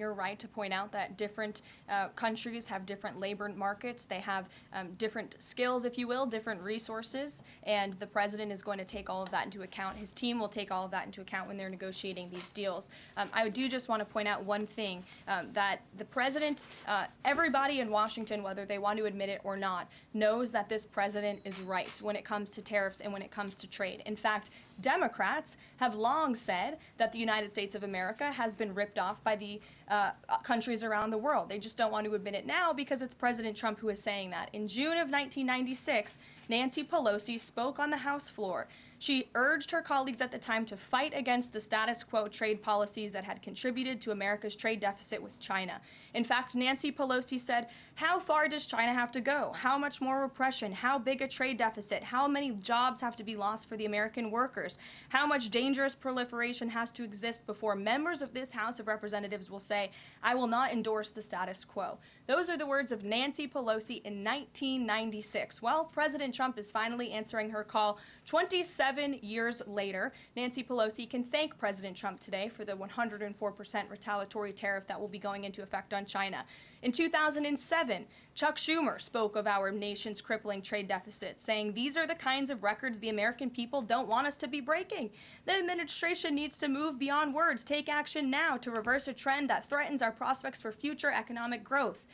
you're right to point out that different countries have different labor markets. They have different skills, if you will, different resources, and the president is going to take all of that into account. His team will take all of that into account when they're negotiating these deals. I do just want to point out one thing, that the president, everybody in Washington, whether they want to admit it or not, knows that this president is right when it comes to tariffs and when it comes to trade. In fact, Democrats have long said that the United States of America has been ripped off by the countries around the world. They just don't want to admit it now because it's President Trump who is saying that. In June of 1996, Nancy Pelosi spoke on the House floor. She urged her colleagues at the time to fight against the status quo trade policies that had contributed to America's trade deficit with China. In fact, Nancy Pelosi said, "How far does China have to go? How much more repression? How big a trade deficit? How many jobs have to be lost for the American workers? How much dangerous proliferation has to exist before members of this House of Representatives will say, 'I will not endorse the status quo'?" Those are the words of Nancy Pelosi in 1996. Well, President Trump is finally answering her call 27 years later. Nancy Pelosi can thank President Trump today for the 104% retaliatory tariff that will be going into effect on China. In 2007, Chuck Schumer spoke of our nation's crippling trade deficit, saying, "These are the kinds of records the American people don't want us to be breaking. The administration needs to move beyond words, take action now to reverse a trend that threatens our prospects for future economic growth."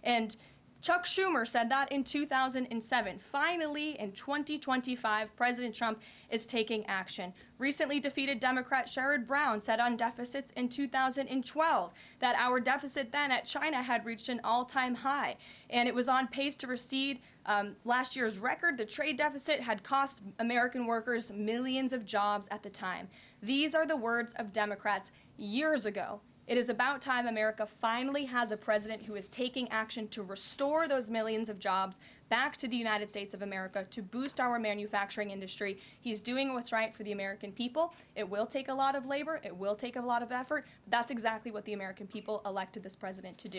And Chuck Schumer said that in 2007. Finally, in 2025, President Trump is taking action. Recently defeated Democrat Sherrod Brown said on deficits in 2012 that our deficit then at China had reached an all-time high, and it was on pace to exceed last year's record. The trade deficit had cost American workers millions of jobs at the time. These are the words of Democrats years ago. It is about time America finally has a president who is taking action to restore those millions of jobs back to the United States of America, to boost our manufacturing industry. He's doing what's right for the American people. It will take a lot of labor. It will take a lot of effort. But that's exactly what the American people elected this president to do.